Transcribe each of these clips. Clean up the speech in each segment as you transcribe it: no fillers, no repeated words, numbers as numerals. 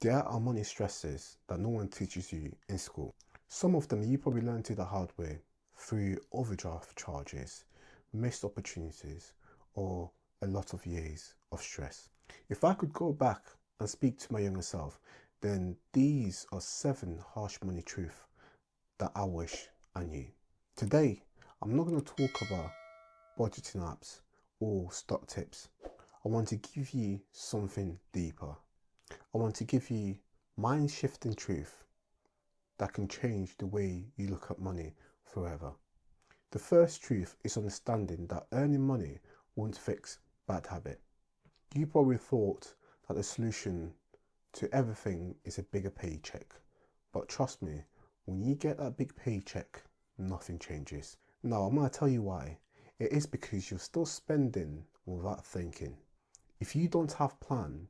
There are money stresses that no one teaches you in school. Some of them you probably learned the hard way through overdraft charges, missed opportunities, or a lot of years of stress. If I could go back and speak to my younger self, then these are 7 harsh money truths that I wish I knew. Today, I'm not going to talk about budgeting apps or stock tips. I want to give you something deeper. I want to give you mind shifting truth that can change the way you look at money forever. The first truth is understanding that earning money won't fix bad habit. You probably thought that the solution to everything is a bigger paycheck. But trust me, when you get that big paycheck, nothing changes. Now, I'm going to tell you why. It is because you're still spending without thinking. If you don't have a plan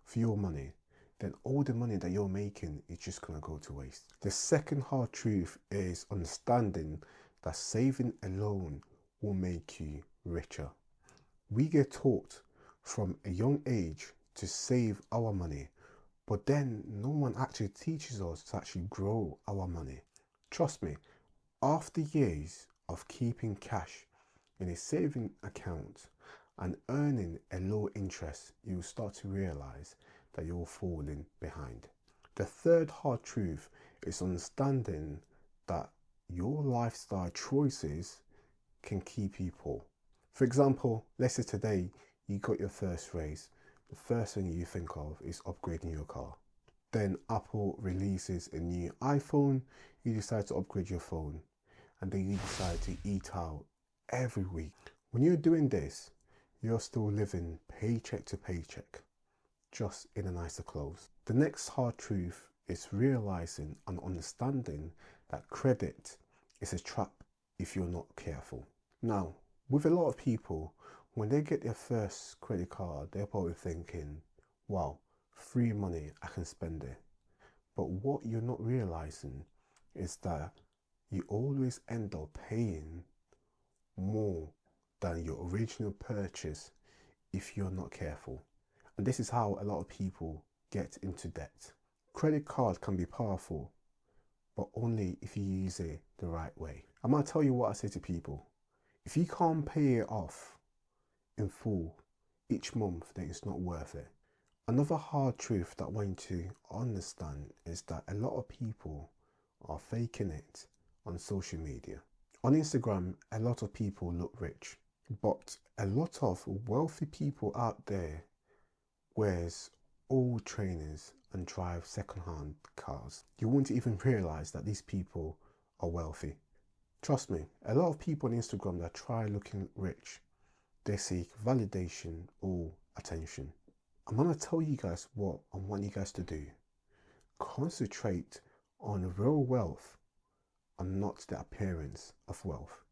for your money, then all the money that you're making is just going to go to waste. The second hard truth is understanding that saving alone will make you richer. We get taught from a young age to save our money, but then no one actually teaches us to actually grow our money. Trust me, after years of keeping cash in a saving account and earning a low interest, you will start to realize that you're falling behind. The third hard truth is understanding that your lifestyle choices can keep you poor. For example, let's say today you got your first raise. The first thing you think of is upgrading your car. Then Apple releases a new iPhone, you decide to upgrade your phone, and then you decide to eat out every week. When you're doing this, you're still living paycheck to paycheck, just in a nicer clothes. The next hard truth is realizing and understanding that credit is a trap if you're not careful. Now, with a lot of people, when they get their first credit card, they're probably thinking, wow, free money, I can spend it. But what you're not realizing is that you always end up paying more than your original purchase if you're not careful. And this is how a lot of people get into debt. Credit card can be powerful, but only if you use it the right way. I'm going to tell you what I say to people. If you can't pay it off in full each month, then it's not worth it. Another hard truth that I want you to understand is that a lot of people are faking it on social media. On Instagram, a lot of people look rich, but a lot of wealthy people out there wears old trainers and drive second-hand cars. You won't even realize that these people are wealthy. Trust me, a lot of people on Instagram that try looking rich, they seek validation or attention. I'm going to tell you guys what I want you guys to do. Concentrate on real wealth and not the appearance of wealth.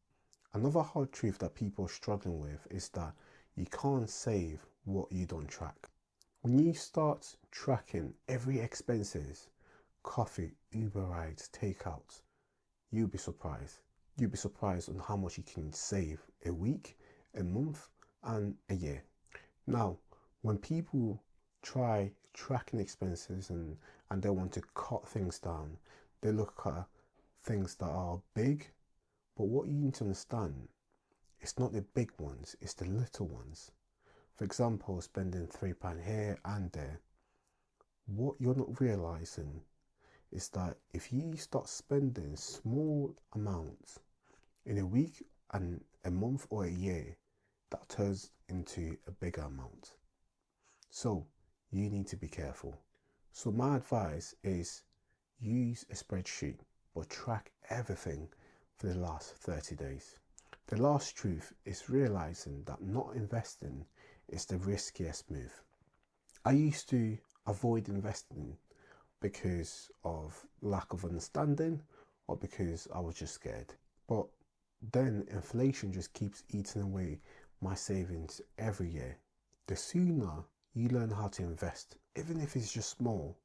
Another hard truth that people are struggling with is that you can't save what you don't track. When you start tracking every expenses, coffee, Uber rides, takeouts, you'll be surprised. You'll be surprised on how much you can save a week, a month, and a year. Now, when people try tracking expenses and they want to cut things down, they look at things that are big, but what you need to understand, it's not the big ones, it's the little ones. For example, spending £3 here and there. What you're not realizing is that if you start spending small amounts in a week and a month or a year, that turns into a bigger amount. So you need to be careful. So my advice is use a spreadsheet, but track everything for the last 30 days. The last truth is realizing that not investing is the riskiest move. I used to avoid investing because of lack of understanding or because I was just scared. But then inflation just keeps eating away my savings every year. The sooner you learn how to invest, even if it's just small,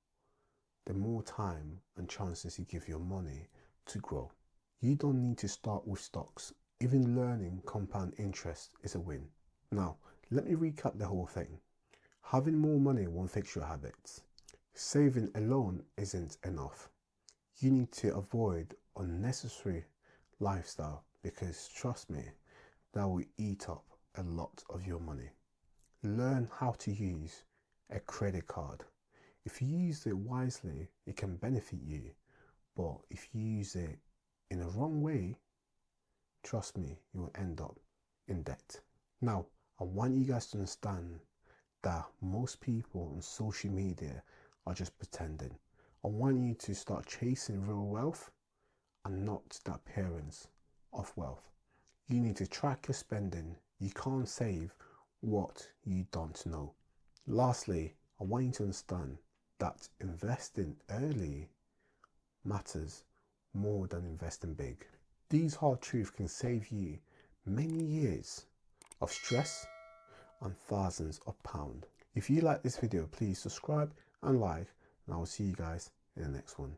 the more time and chances you give your money to grow. You don't need to start with stocks. Even learning compound interest is a win. Now, let me recap the whole thing. Having more money won't fix your habits. Saving alone isn't enough. You need to avoid unnecessary lifestyle, because trust me, that will eat up a lot of your money. Learn how to use a credit card. If you use it wisely, it can benefit you. But if you use it in a wrong way, trust me, you will end up in debt. Now, I want you guys to understand that most people on social media are just pretending. I want you to start chasing real wealth and not the appearance of wealth. You need to track your spending. You can't save what you don't know. Lastly, I want you to understand that investing early matters more than investing big. These hard truths can save you many years of stress and thousands of pounds. If you like this video, please subscribe and like, and I will see you guys in the next one.